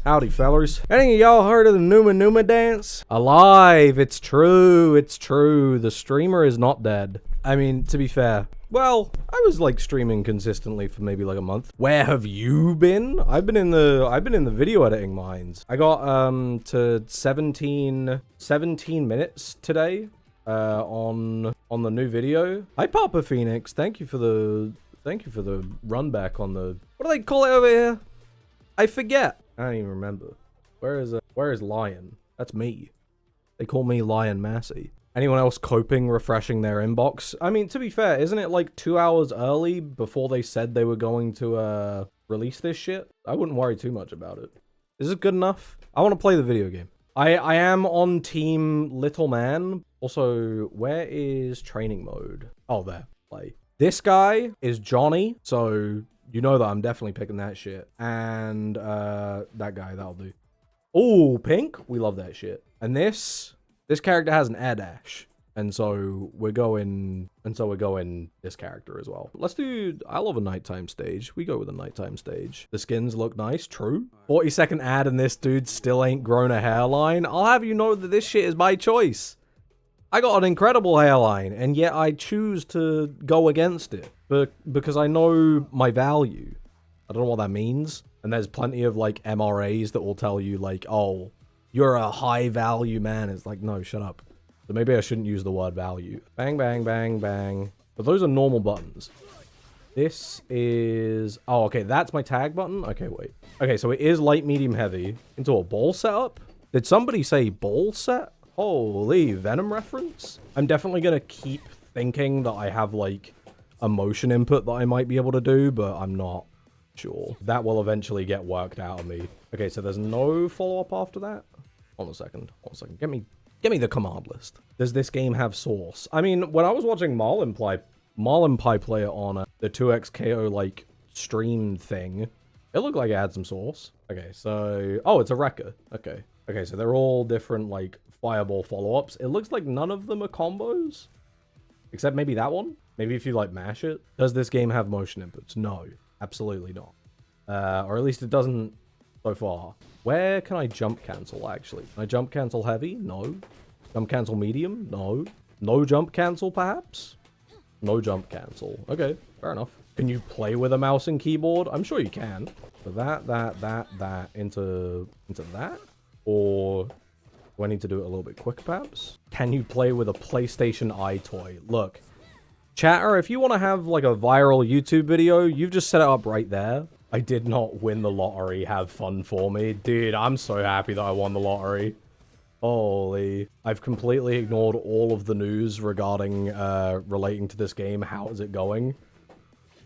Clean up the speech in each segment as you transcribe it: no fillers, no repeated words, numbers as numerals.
Howdy, fellers. Any of y'all heard of the Numa Numa dance? Alive, it's true, it's true. The streamer is not dead. I mean, to be fair, well, I was like streaming consistently for maybe like a month. Where have you been? I've been in the video editing mines. I got to 17 minutes today on the new video. Hi Papa Phoenix, thank you for the run back on the, what do they call it over here? I forget. I don't even remember. Where is Lion? That's me. They call me Lion Massey. Anyone else coping refreshing their inbox? I mean, to be fair, isn't it like 2 hours early before they said they were going to release this shit? I wouldn't worry too much about it. Is it good enough? I want to play the video game. I am on team Little Man. Also, where is training mode? Oh, there. Play. This guy is Johnny, so you know that I'm definitely picking that shit. And that guy, that'll do. Oh, pink. We love that shit. And this character has an air dash. And so we're going this character as well. Let's do, I love a nighttime stage. We go with a nighttime stage. The skins look nice, true. 40-second ad and this dude still ain't grown a hairline. I'll have you know that this shit is my choice. I got an incredible hairline, and yet I choose to go against it. Because I know my value. I don't know what that means. And there's plenty of like MRAs that will tell you like, oh, you're a high value man. It's like, no, shut up. So maybe I shouldn't use the word value. Bang, bang, bang, bang. But those are normal buttons. This is, oh, okay, that's my tag button. Okay, wait. Okay, so it is light, medium, heavy. Into a ball setup? Did somebody say ball set? Holy, Venom reference? I'm definitely gonna keep thinking that I have like a motion input that I might be able to do, but I'm not sure. That will eventually get worked out of me. Okay, so there's no follow-up after that? Hold on a second. Get me the command list. Does this game have source? I mean, when I was watching Marlin Pie play it on the 2xKO like stream thing, it looked like it had some source. Okay, so, oh, it's a wrecker. Okay, so they're all different like fireball follow-ups. It looks like none of them are combos, except maybe that one. Maybe if you like mash it. Does this game have motion inputs? No, absolutely not. Or at least it doesn't so far. Where can I jump cancel, actually? Can I jump cancel heavy? No. Jump cancel medium? No. No jump cancel, perhaps? No jump cancel. Okay, fair enough. Can you play with a mouse and keyboard? I'm sure you can. So that, into that? Or do I need to do it a little bit quick, perhaps? Can you play with a PlayStation Eye toy? Look, chatter, if you want to have like a viral YouTube video, you've just set it up right there. I did not win the lottery. Have fun for me. Dude, I'm so happy that I won the lottery. Holy. I've completely ignored all of the news regarding, relating to this game. How is it going?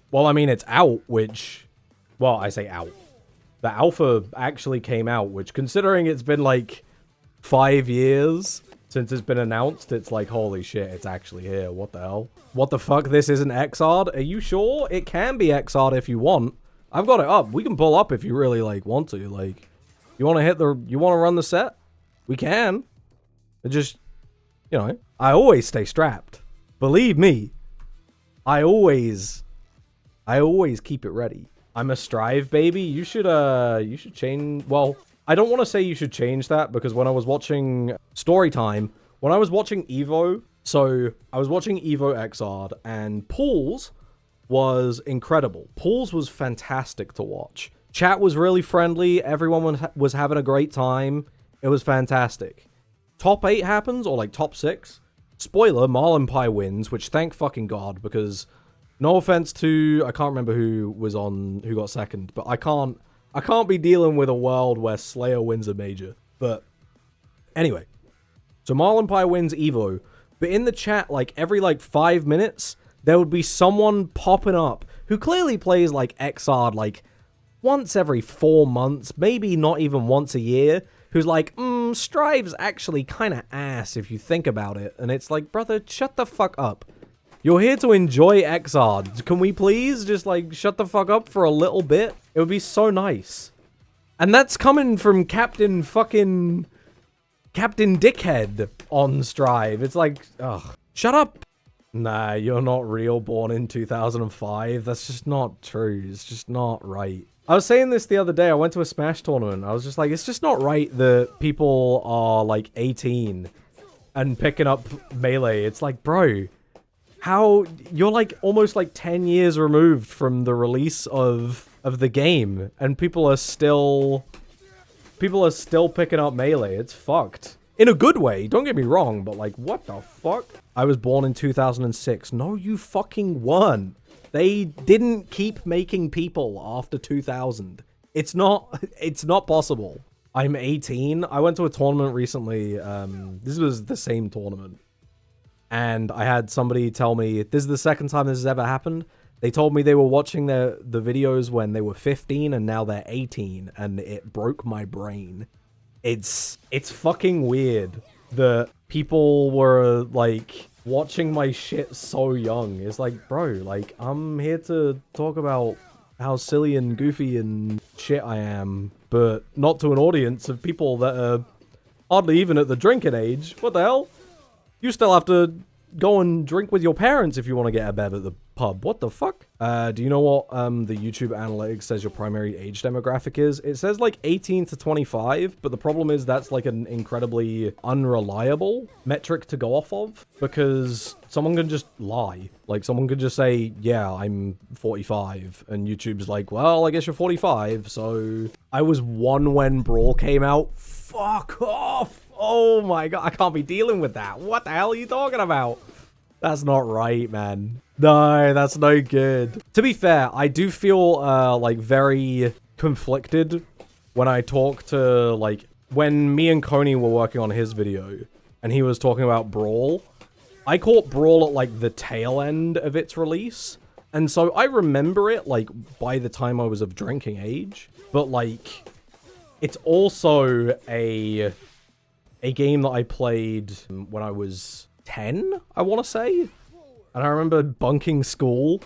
Well, I mean, it's out, which, well, I say out. The alpha actually came out, which, considering it's been like 5 years since it's been announced, it's like, holy shit, it's actually here. What the hell? What the fuck? This isn't XR'd? Are you sure? It can be XR'd if you want. I've got it up. We can pull up if you really, like, want to. Like, you want to run the set? We can. It just, you know, I always stay strapped. Believe me. I always keep it ready. I'm a Strive baby. You should change, well, I don't want to say you should change that, because when I was watching Storytime, when I was watching Evo, so I was watching Evo XR'd, and Pools was incredible. Pools was fantastic to watch. Chat was really friendly. Everyone was having a great time. It was fantastic. Top 8 happens, or like top 6. Spoiler, Marlin Pie wins, which thank fucking God, because no offense to, I can't remember who got second, but I can't be dealing with a world where Slayer wins a major. But anyway, so Marlin Pie wins Evo, but in the chat, like every like 5 minutes, there would be someone popping up who clearly plays like XR'd like once every 4 months, maybe not even once a year, who's like, Strive's actually kind of ass if you think about it. And it's like, brother, shut the fuck up. You're here to enjoy XR'd. Can we please just like shut the fuck up for a little bit? It would be so nice. And that's coming from Captain Dickhead on Strive. It's like, ugh, shut up. Nah, you're not real, born in 2005. That's just not true. It's just not right. I was saying this the other day. I went to a Smash tournament. I was just like, it's just not right that people are like 18 and picking up Melee. It's like, bro, how you're like almost like 10 years removed from the release of the game, and people are still picking up Melee. It's fucked. In a good way, don't get me wrong, but like, what the fuck? I was born in 2006. No, you fucking weren't. They didn't keep making people after 2000. It's not possible. I'm 18. I went to a tournament recently. This was the same tournament. And I had somebody tell me, this is the second time this has ever happened. They told me they were watching the videos when they were 15 and now they're 18, and it broke my brain. It's fucking weird that people were like watching my shit so young. It's like, bro, like, I'm here to talk about how silly and goofy and shit I am, but not to an audience of people that are hardly even at the drinking age. What the hell? You still have to go and drink with your parents if you want to get a bev at the pub. What the fuck? Do you know what the YouTube analytics says your primary age demographic is? It says like 18 to 25, but the problem is that's like an incredibly unreliable metric to go off of, because someone can just lie. Like, someone could just say, yeah, I'm 45, and YouTube's like, well, I guess you're 45, so... I was 1 when Brawl came out. Fuck off! Oh my god, I can't be dealing with that. What the hell are you talking about? That's not right, man. No, that's no good. To be fair, I do feel, like, very conflicted when I talk to, like, when me and Coney were working on his video, and he was talking about Brawl. I caught Brawl at, like, the tail end of its release, and so I remember it, like, by the time I was of drinking age, but, like, it's also a game that I played when I was 10, I want to say. And I remember bunking school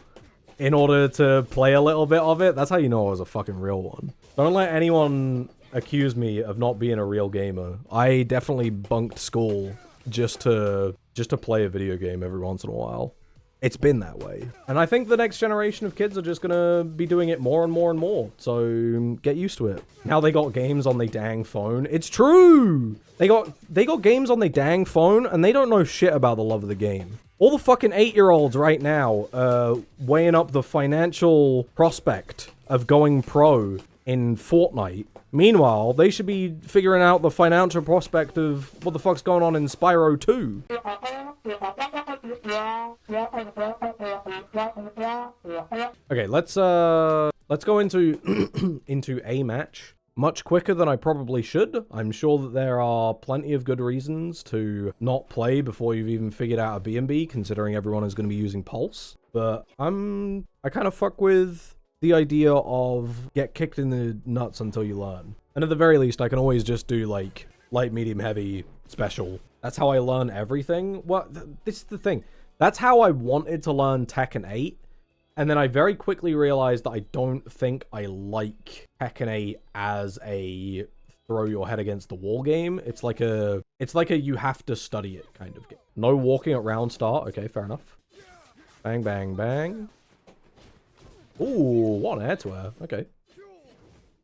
in order to play a little bit of it. That's how you know I was a fucking real one. Don't let anyone accuse me of not being a real gamer. I definitely bunked school just to play a video game every once in a while. It's been that way. And I think the next generation of kids are just gonna be doing it more and more and more. So get used to it. Now they got games on their dang phone. It's true! They got games on their dang phone, and they don't know shit about the love of the game. All the fucking 8-year-olds right now, weighing up the financial prospect of going pro in Fortnite. Meanwhile, they should be figuring out the financial prospect of what the fuck's going on in Spyro 2. Okay, let's go into into a match. Much quicker than I probably should. I'm sure that there are plenty of good reasons to not play before you've even figured out a B&B, considering everyone is going to be using Pulse. But I kind of fuck with the idea of get kicked in the nuts until you learn. And at the very least, I can always just do, like, light, medium, heavy, special. That's how I learn everything. This is the thing. That's how I wanted to learn Tekken 8. And then I very quickly realized that I don't think I like Tekken 8 as a throw your head against the wall game. It's like a you have to study it kind of game. No walking at round start. Okay, fair enough. Bang, bang, bang. Ooh, what an air to air. Okay.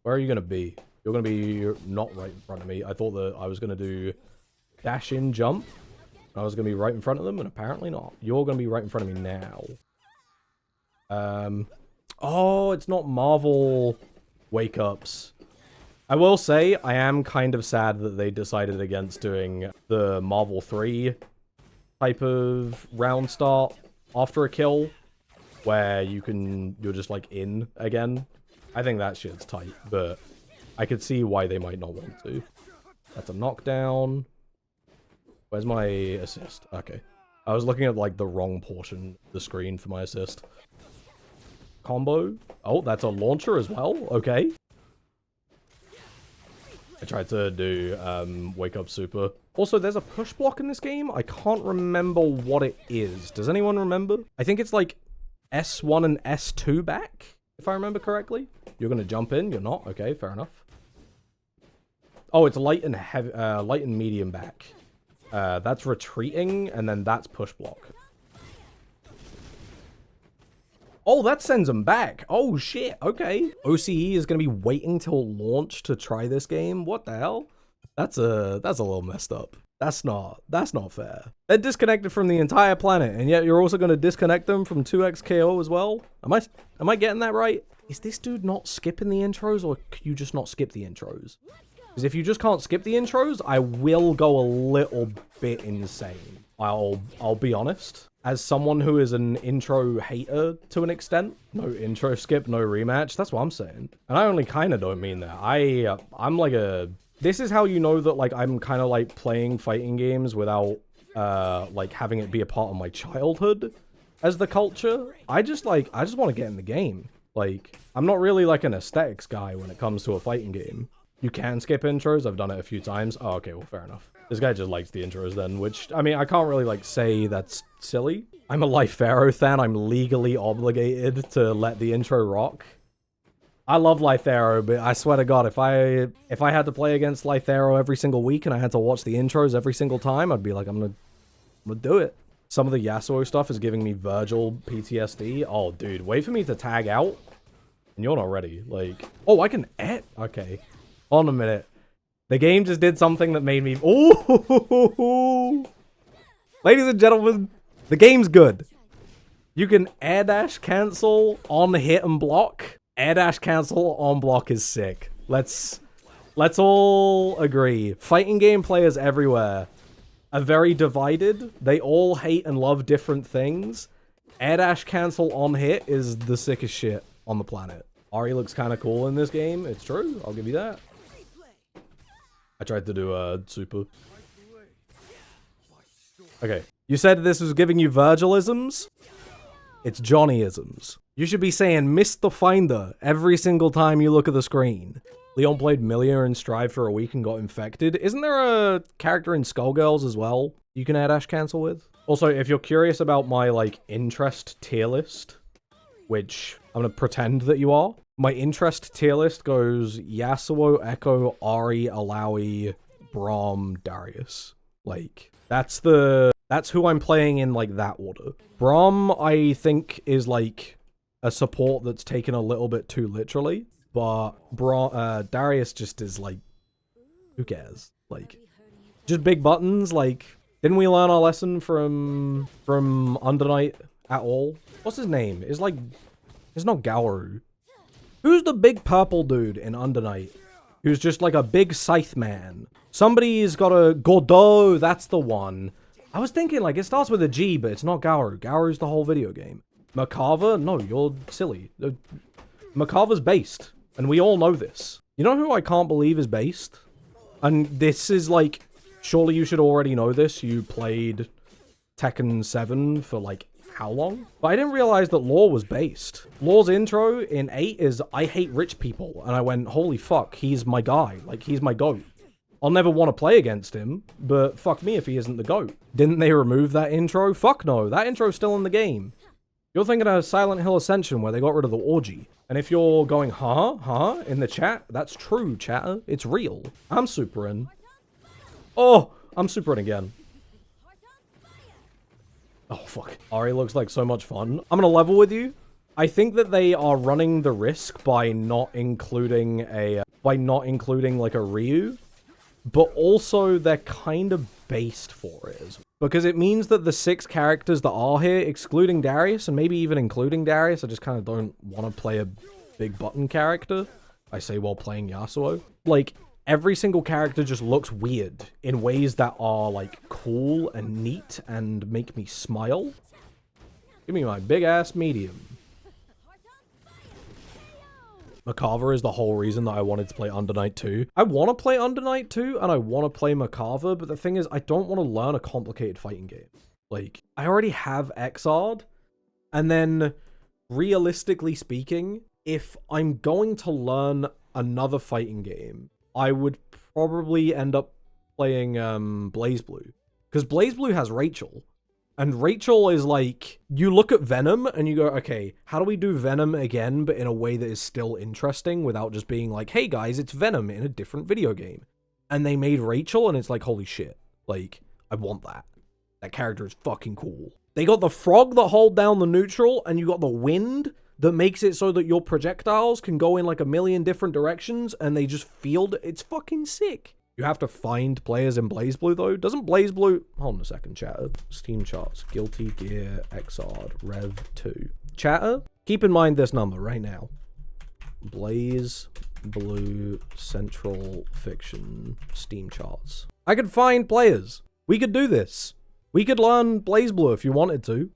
Where are you going to be? You're going to be not right in front of me. I thought that I was going to do dash in, jump. I was going to be right in front of them, and apparently not. You're going to be right in front of me now. Oh, it's not Marvel wake-ups. I will say, I am kind of sad that they decided against doing the Marvel 3 type of round start after a kill, where you're just, like, in again. I think that shit's tight, but I could see why they might not want to. That's a knockdown. Where's my assist? Okay. I was looking at, like, the wrong portion of the screen for my assist. Combo. Oh, that's a launcher as well. Okay. I tried to do wake up super. Also, there's a push block in this game. I can't remember what it is. Does anyone remember? I think it's like S1 and S2 back, if I remember correctly. You're gonna jump in. You're not. Okay, fair enough. Oh, it's light and heavy, light and medium back. That's retreating, and then that's push block. Oh, that sends them back. Oh, shit. Okay. OCE is going to be waiting till launch to try this game. What the hell? That's a little messed up. That's not fair. They're disconnected from the entire planet, and yet you're also going to disconnect them from 2x KO as well? Am I getting that right? Is this dude not skipping the intros, or can you just not skip the intros? Because if you just can't skip the intros, I will go a little bit insane. I'll be honest. As someone who is an intro hater to an extent, no intro skip, no rematch, that's what I'm saying. And I only kind of don't mean that. I'm like a... This is how you know that, like, I'm kind of, like, playing fighting games without, like, having it be a part of my childhood as the culture. I just want to get in the game. Like, I'm not really, like, an aesthetics guy when it comes to a fighting game. You can skip intros. I've done it a few times. Oh, okay, well, fair enough. This guy just likes the intros then, which, I mean, I can't really, like, say that's silly. I'm a Lythero fan. I'm legally obligated to let the intro rock. I love Lythero, but I swear to God, if I had to play against Lythero every single week and I had to watch the intros every single time, I'd be like, I'm gonna do it. Some of the Yasuo stuff is giving me Virgil PTSD. Oh, dude, wait for me to tag out, and you're not ready. Like, oh, I can okay. Hold on a minute. The game just did something that made me... Ooh! Ladies and gentlemen, the game's good. You can air dash cancel on hit and block. Air dash cancel on block is sick. Let's all agree. Fighting game players everywhere are very divided. They all hate and love different things. Air dash cancel on hit is the sickest shit on the planet. Ari looks kind of cool in this game. It's true. I'll give you that. I tried to do super. Okay. You said this was giving you Virgilisms? It's Johnnyisms. You should be saying Mr. Finder every single time you look at the screen. Leon played Millia and Strive for a week and got infected. Isn't there a character in Skullgirls as well you can air dash cancel with? Also, if you're curious about my, like, interest tier list, which I'm gonna pretend that you are, my interest tier list goes Yasuo, Echo, Ari, Alawi, Braum, Darius. Like, that's who I'm playing in, like, that order. Braum, I think, is, like, a support that's taken a little bit too literally. But Darius just is, like, who cares? Like, just big buttons. Like, didn't we learn our lesson from Undernight at all? What's his name? It's not Gaoru. Who's the big purple dude in Undernight? Who's just like a big scythe man. Somebody's got a Godot, that's the one. I was thinking, like, it starts with a G, but it's not Gaoru. Gaoru's the whole video game. Makava? No, you're silly. Makava's based, and we all know this. You know who I can't believe is based? And this is, like, surely you should already know this. You played Tekken 7 for, like, how long? But I didn't realize that Law was based. Law's intro in 8 is, I hate rich people. And I went, holy fuck, he's my guy. Like, he's my GOAT. I'll never want to play against him, but fuck me if he isn't the GOAT. Didn't they remove that intro? Fuck no, that intro's still in the game. You're thinking of Silent Hill Ascension where they got rid of the orgy. And if you're going, huh, in the chat, that's true, chatter. It's real. I'm supering. Oh, I'm supering again. Oh, fuck. Ari looks like so much fun. I'm gonna level with you. I think that they are running the risk by not including like a Ryu. But also, they're kind of based for it. Because it means that the 6 characters that are here, excluding Darius, and maybe even including Darius, I just kind of don't want to play a big button character. I say while playing Yasuo. Like, every single character just looks weird in ways that are, like, cool and neat and make me smile. Give me my big-ass medium. Makava is the whole reason that I wanted to play Undernight 2. I want to play Undernight 2, and I want to play Makava, but the thing is, I don't want to learn a complicated fighting game. Like, I already have Xrd, and then, realistically speaking, if I'm going to learn another fighting game, I would probably end up playing BlazBlue. Because BlazBlue has Rachel. And Rachel is like, you look at Venom and you go, okay, how do we do Venom again, but in a way that is still interesting without just being like, hey guys, it's Venom in a different video game. And they made Rachel and it's like, holy shit. Like, I want that. That character is fucking cool. They got the frog that hold down the neutral, and you got the wind that makes it so that your projectiles can go in like a million different directions, and they just field it. It's fucking sick. You have to find players in BlazBlue, though. Doesn't BlazBlue... Hold on a second, chatter. Steam charts. Guilty Gear Xrd Rev 2. Chatter, keep in mind this number right now. BlazBlue Central Fiction Steam charts. I could find players. We could do this. We could learn BlazBlue if you wanted to.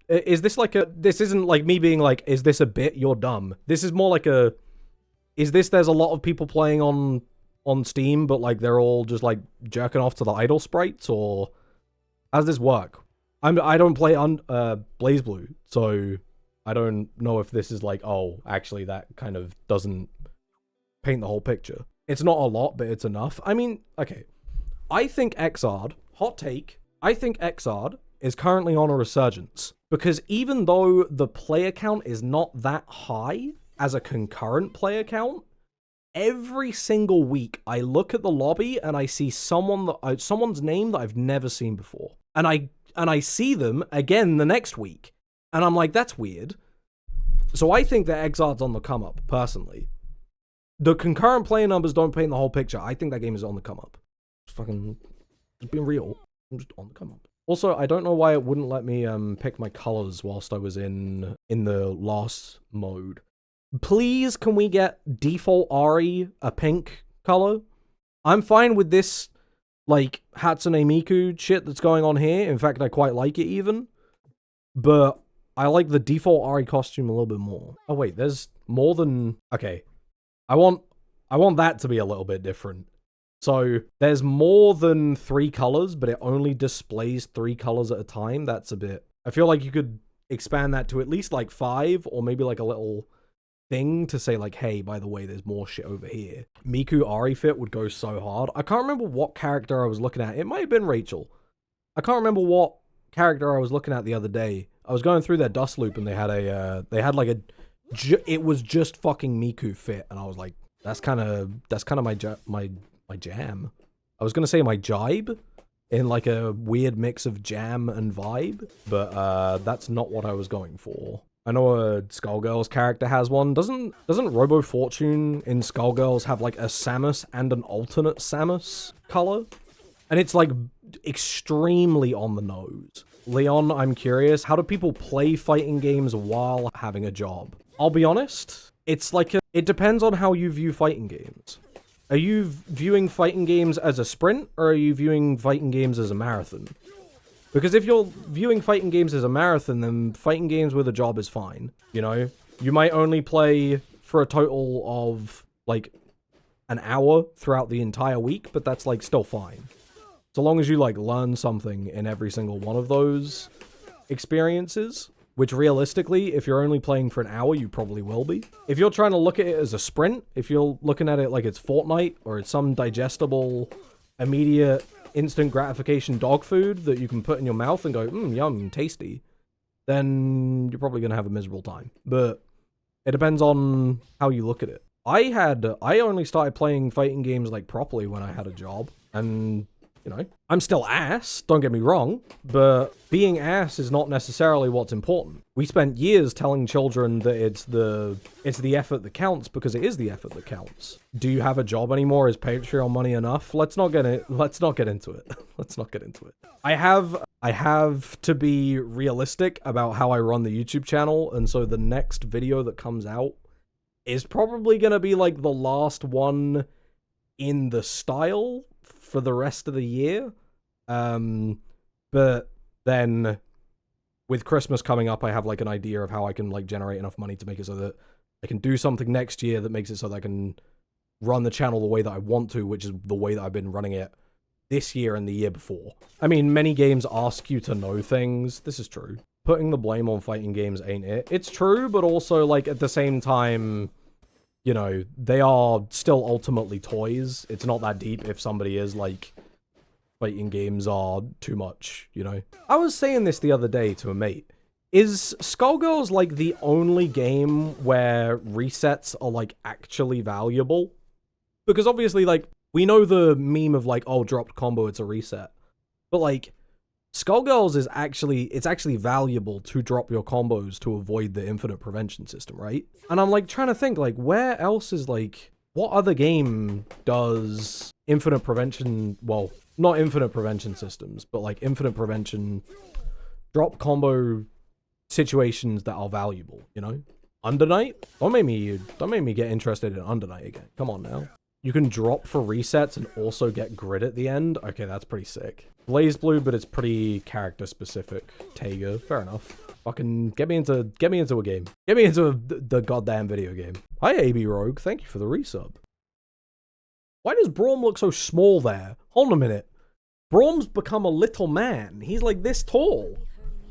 Is this like a... This isn't like me being like, is this a bit? You're dumb. This is more like a... Is this there's a lot of people playing on Steam, but like they're all just like jerking off to the idle sprites, or how does this work? I don't play on BlazBlue, so I don't know if this is like, oh, actually that kind of doesn't paint the whole picture. It's not a lot, but it's enough. I mean, okay. I think Xrd, hot take, I think Xrd is currently on a resurgence, because even though the player count is not that high as a concurrent player count, every single week I look at the lobby and I see someone's name that I've never seen before. And I see them again the next week. And I'm like, that's weird. So I think that Xrd's on the come up, personally. The concurrent player numbers don't paint the whole picture. I think that game is on the come up. Just being real. I'm just on the come up. Also, I don't know why it wouldn't let me pick my colors whilst I was in the last mode. Please, can we get default Ari a pink color? I'm fine with this, like, Hatsune Miku shit that's going on here. In fact, I quite like it even. But I like the default Ari costume a little bit more. Oh wait, there's more than... Okay. I want that to be a little bit different. So, there's more than 3 colors, but it only displays 3 colors at a time. That's a bit... I feel like you could expand that to at least, like, 5, or maybe, like, a little thing to say, like, hey, by the way, there's more shit over here. Miku Ari fit would go so hard. I can't remember what character I was looking at. It might have been Rachel. I can't remember what character I was looking at the other day. I was going through their dust loop, and they had it was just fucking Miku fit, and I was like, that's kind of my jam. I was gonna say my jibe, in like a weird mix of jam and vibe, but that's not what I was going for. I know a Skullgirls character has one. Doesn't Robo Fortune in Skullgirls have like a Samus and an alternate Samus color? And it's like extremely on the nose. Leon, I'm curious, how do people play fighting games while having a job? I'll be honest, it's like it depends on how you view fighting games. Are you viewing fighting games as a sprint, or are you viewing fighting games as a marathon? Because if you're viewing fighting games as a marathon, then fighting games with a job is fine, you know? You might only play for a total of, like, an hour throughout the entire week, but that's, like, still fine. So long as you, like, learn something in every single one of those experiences, which realistically, if you're only playing for an hour, you probably will be. If you're trying to look at it as a sprint, if you're looking at it like it's Fortnite, or it's some digestible, immediate, instant gratification dog food that you can put in your mouth and go, yum, tasty, then you're probably going to have a miserable time. But it depends on how you look at it. I only started playing fighting games, like, properly when I had a job, and... You know, I'm still ass, don't get me wrong, but being ass is not necessarily what's important. We spent years telling children that it's the effort that counts, because it is the effort that counts. Do you have a job anymore? Is Patreon money enough? Let's not get into it. Let's not get into it. I have to be realistic about how I run the YouTube channel, and so the next video that comes out is probably gonna be like the last one in the style for the rest of the year. But then with Christmas coming up, I have like an idea of how I can like generate enough money to make it so that I can do something next year that makes it so that I can run the channel the way that I want to, which is the way that I've been running it this year and the year before. I mean, many games ask you to know things. This is true. Putting the blame on fighting games ain't it. It's true, but also like at the same time, you know, they are still ultimately toys. It's not that deep if somebody is like, fighting games are too much, you know? I was saying this the other day to a mate. Is Skullgirls like the only game where resets are like actually valuable? Because obviously like, we know the meme of like, oh, dropped combo, it's a reset. But like, Skullgirls is actually valuable to drop your combos to avoid the infinite prevention system, right? And I'm like trying to think, like, where else is like, what other game does infinite prevention, well, not infinite prevention systems, but like infinite prevention drop combo situations that are valuable, you know? Undernight? Don't make me get interested in Undernight again. Come on now. You can drop for resets and also get grid at the end. Okay, that's pretty sick. Blaze Blue, but it's pretty character specific. Taiga, fair enough. Fucking get me into a game. Get me into the goddamn video game. Hi, AB Rogue. Thank you for the resub. Why does Braum look so small there? Hold on a minute. Braum's become a little man. He's like this tall.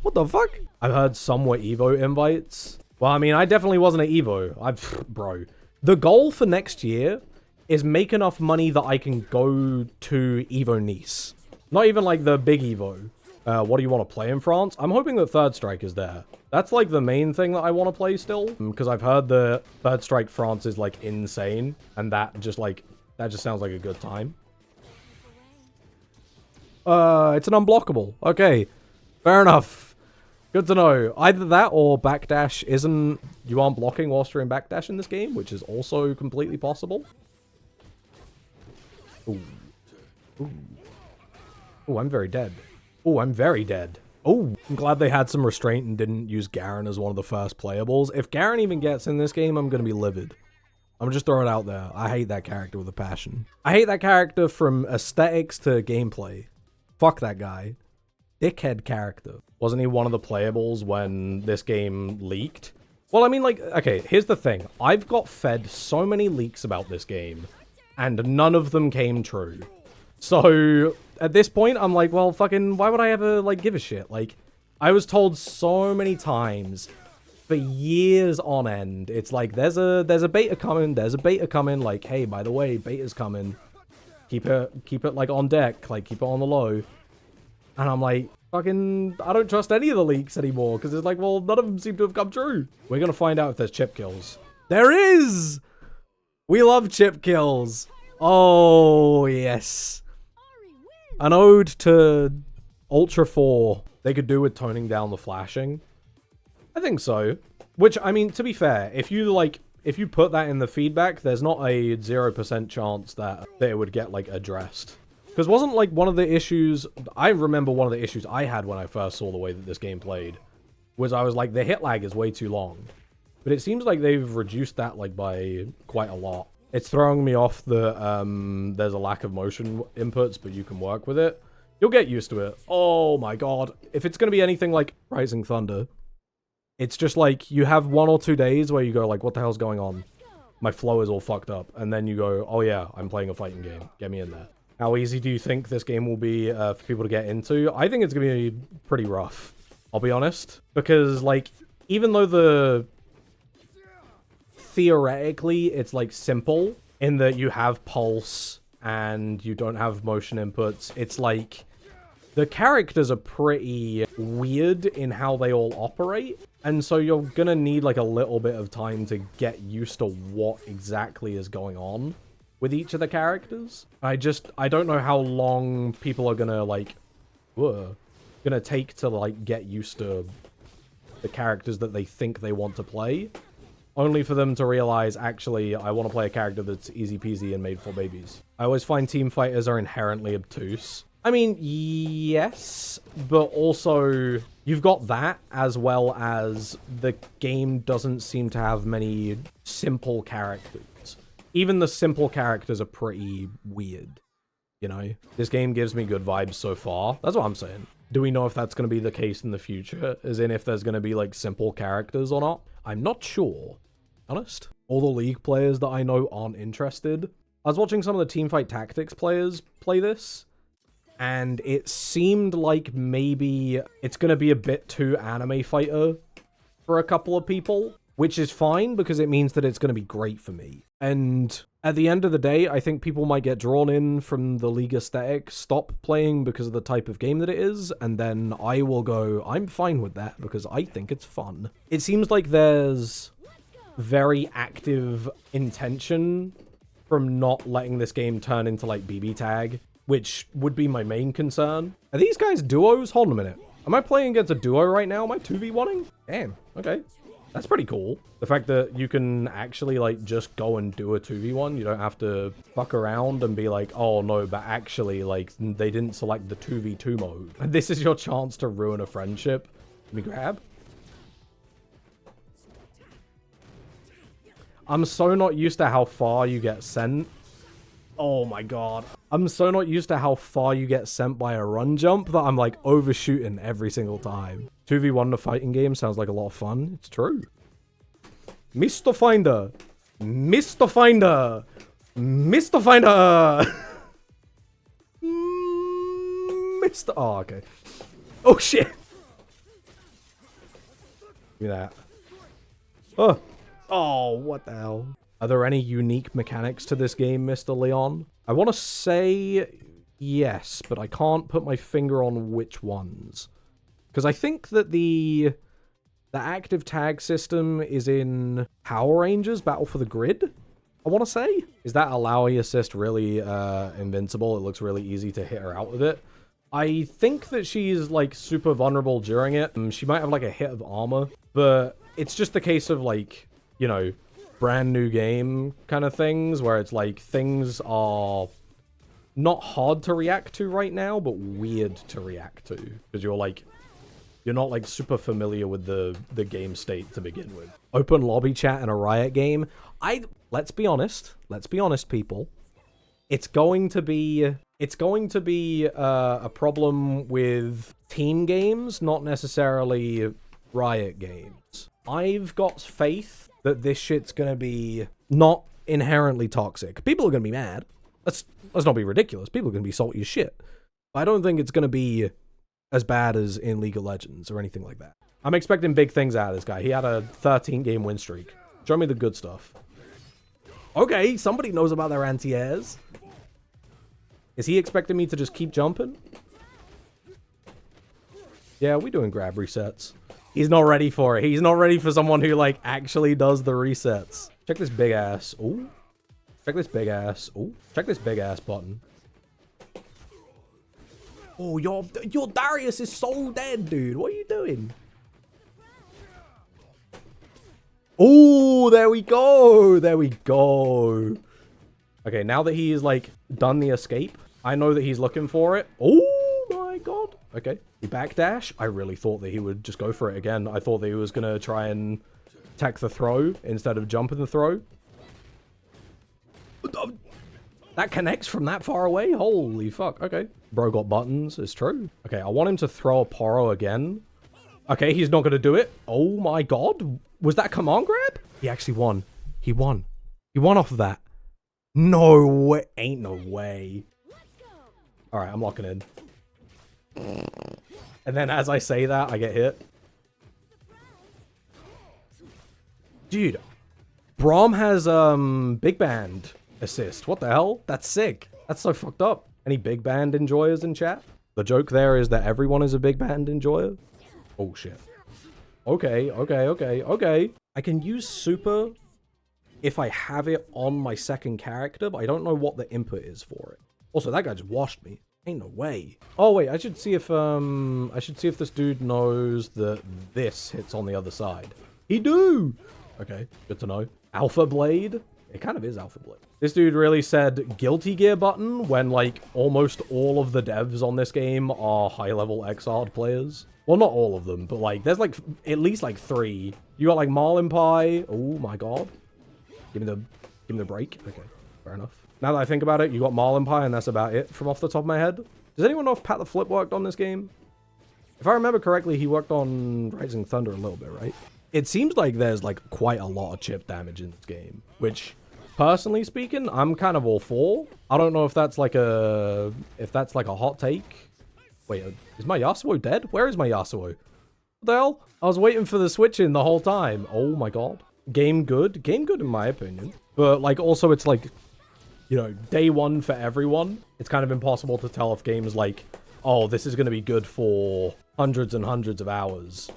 What the fuck? I've heard some were Evo invites. Well, I mean, I definitely wasn't at Evo. Bro. The goal for next year is make enough money that I can go to Evo Nice. Not even like the big Evo. What do you want to play in France? I'm hoping that Third Strike is there. That's like the main thing that I want to play still. Because I've heard the Third Strike France is like insane. And that just sounds like a good time. It's an unblockable. Okay. Fair enough. Good to know. Either that or backdash isn't... You aren't blocking whilst you're in backdash in this game, which is also completely possible. Ooh. Ooh. Oh, I'm very dead. Oh, I'm very dead. Oh, I'm glad they had some restraint and didn't use Garen as one of the first playables. If Garen even gets in this game, I'm going to be livid. I'm just throwing it out there. I hate that character with a passion. I hate that character from aesthetics to gameplay. Fuck that guy. Dickhead character. Wasn't he one of the playables when this game leaked? Well, I mean, like, okay, here's the thing. I've got fed so many leaks about this game, and none of them came true. So, at this point, I'm like, well, fucking, why would I ever, like, give a shit? Like, I was told so many times, for years on end, it's like, there's a beta coming, like, hey, by the way, beta's coming. Keep it, like, on deck, like, keep it on the low. And I'm like, fucking, I don't trust any of the leaks anymore, because it's like, well, none of them seem to have come true. We're gonna find out if there's chip kills. There is! We love chip kills. Oh, yes. An ode to Ultra 4 they could do with toning down the flashing. I think so. Which, I mean, to be fair, if you put that in the feedback, there's not a 0% chance that it would get, like, addressed. Because wasn't, like, one of the issues... I remember one of the issues I had when I first saw the way that this game played. Was I was like, the hit lag is way too long. But it seems like they've reduced that, like, by quite a lot. It's throwing me off the, there's a lack of motion inputs, but you can work with it. You'll get used to it. Oh my god. If it's going to be anything like Rising Thunder, it's just like, you have 1 or 2 days where you go like, what the hell's going on? My flow is all fucked up. And then you go, oh yeah, I'm playing a fighting game. Get me in there. How easy do you think this game will be for people to get into? I think it's going to be pretty rough, I'll be honest. Because, like, even though theoretically, it's, like, simple in that you have pulse and you don't have motion inputs, it's like, the characters are pretty weird in how they all operate. And so you're going to need, like, a little bit of time to get used to what exactly is going on with each of the characters. I don't know how long people are gonna, like, gonna take to, like, get used to the characters that they think they want to play. Only for them to realize, actually, I want to play a character that's easy peasy and made for babies. I always find team fighters are inherently obtuse. I mean, yes, but also, you've got that, as well as the game doesn't seem to have many simple characters. Even the simple characters are pretty weird, you know? This game gives me good vibes so far. That's what I'm saying. Do we know if that's going to be the case in the future? As in, if there's going to be, like, simple characters or not? I'm not sure. Honest. All the League players that I know aren't interested. I was watching some of the Teamfight Tactics players play this, and it seemed like maybe it's going to be a bit too anime fighter for a couple of people. Which is fine, because it means that it's going to be great for me. And at the end of the day, I think people might get drawn in from the League aesthetic, stop playing because of the type of game that it is, and then I will go, I'm fine with that, because I think it's fun. It seems like there's very active intention from not letting this game turn into, like, BB Tag, which would be my main concern. Are these guys duos? Hold on a minute. Am I playing against a duo right now? Am I 2v1ing? Damn, okay. That's pretty cool. The fact that you can actually, like, just go and do a 2v1. You don't have to fuck around and be like, oh, no, but actually, like, they didn't select the 2v2 mode. And this is your chance to ruin a friendship. Let me grab. I'm so not used to how far you get sent. Oh my god. I'm so not used to how far you get sent by a run jump that I'm like overshooting every single time. 2v1 in a fighting game sounds like a lot of fun. It's true. Mr. Finder. Mr. Finder. Mr. Finder. Mr. Oh, okay. Oh shit. Give me that. Oh. Oh, what the hell? Are there any unique mechanics to this game, Mr. Leon? I want to say yes, but I can't put my finger on which ones. Because I think that the active tag system is in Power Rangers Battle for the Grid, I want to say. Is that allowy assist really invincible? It looks really easy to hit her out with it. I think that she's like super vulnerable during it. She might have like a hit of armor, but it's just the case of like, you know, brand new game kind of things where it's like things are not hard to react to right now, but weird to react to because you're not like super familiar with the game state to begin with. Open lobby chat in a Riot game. Let's be honest, people. It's going to be a problem with team games, not necessarily Riot games. I've got faith that this shit's gonna be not inherently toxic. People are gonna be mad. Let's not be ridiculous. People are gonna be salty as shit. But I don't think it's gonna be as bad as in League of Legends or anything like that. I'm expecting big things out of this guy. He had a 13-game win streak. Show me the good stuff. Okay, somebody knows about their anti-airs. Is he expecting me to just keep jumping? Yeah, we're doing grab resets. He's not ready for it. He's not ready for someone who, like, actually does the resets. Check this big ass. Ooh. Check this big ass. Ooh. Check this big ass button. Oh, your Darius is so dead, dude. What are you doing? Oh, there we go. There we go. Okay, now that he's, like, done the escape, I know that he's looking for it. Oh, my God. Okay. He backdash. I really thought that he would just go for it again. I thought that he was going to try and tech the throw instead of jumping the throw. That connects from that far away? Holy fuck. Okay. Bro got buttons. It's true. Okay, I want him to throw a Poro again. Okay, he's not going to do it. Oh my god. Was that command grab? He actually won. He won. He won off of that. No way. Ain't no way. Alright, I'm locking in. And then as I say that, I get hit. Dude. Braum has, big band assist. What the hell? That's sick. That's so fucked up. Any big band enjoyers in chat? The joke there is that everyone is a big band enjoyer. Oh, shit. Okay, okay, okay, okay. I can use super if I have it on my second character, but I don't know what the input is for it. Also, that guy just washed me. Ain't no way. Oh, wait, I should see if this dude knows that this hits on the other side. He do! Okay, good to know. Alpha Blade? It kind of is Alpha Blade. This dude really said Guilty Gear button when, like, almost all of the devs on this game are high-level Xrd players. Well, not all of them, but, like, there's, like, at least, like, 3. You got, like, Marlin Pie. Oh, my god. Give me the break. Okay, fair enough. Now that I think about it, you got Marlin Pie, and that's about it from off the top of my head. Does anyone know if Pat the Flip worked on this game? If I remember correctly, he worked on Rising Thunder a little bit, right? It seems like there's, like, quite a lot of chip damage in this game, which, personally speaking, I'm kind of all for. I don't know if that's like a hot take. Wait, is my Yasuo dead? Where is my Yasuo? What the hell? I was waiting for the switch in the whole time. Oh my god. Game good? Game good in my opinion. But, like, also it's like, you know, day one for everyone. It's kind of impossible to tell if games like, oh, this is going to be good for hundreds and hundreds of hours.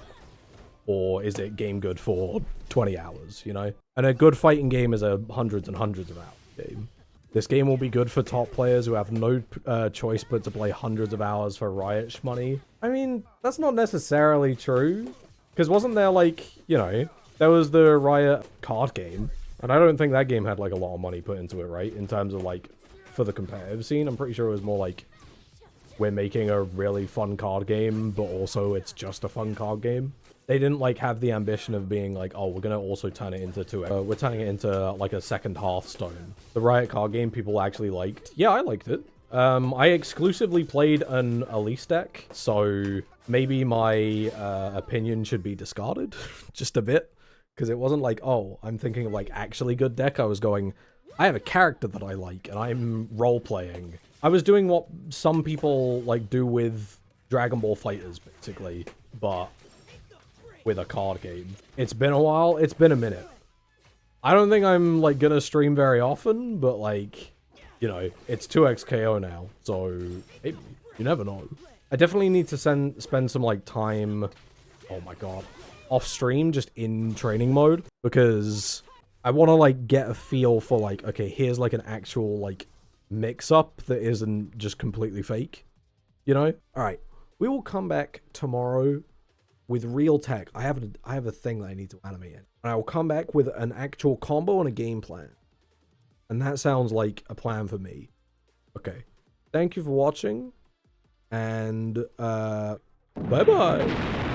Or is it game good for 20 hours, you know? And a good fighting game is a hundreds and hundreds of hours game. This game will be good for top players who have no choice but to play hundreds of hours for Riot money. I mean, that's not necessarily true. Because wasn't there, like, you know, there was the Riot card game. And I don't think that game had, like, a lot of money put into it, right? In terms of, like, for the competitive scene. I'm pretty sure it was more like, we're making a really fun card game, but also it's just a fun card game. They didn't, like, have the ambition of being like, oh, we're gonna also turn it into we're turning it into, like, a second Hearthstone. The Riot card game people actually liked. Yeah, I liked it. I exclusively played an Elise deck, so maybe my opinion should be discarded just a bit. Because it wasn't like, oh, I'm thinking of, like, actually good deck. I was going, I have a character that I like, and I'm role-playing. I was doing what some people, like, do with Dragon Ball Fighters, basically, but with a card game. It's been a while. It's been a minute. I don't think I'm, like, gonna stream very often, but, like, you know, it's 2x KO now, so maybe. You never know. I definitely need to spend some, like, time, oh my god, off stream, just in training mode, because I want to, like, get a feel for, like, okay, here's, like, an actual, like, mix-up that isn't just completely fake, you know? Alright, we will come back tomorrow with real tech. I have a thing that I need to animate in. And I will come back with an actual combo and a game plan. And that sounds like a plan for me. Okay. Thank you for watching. And, bye-bye.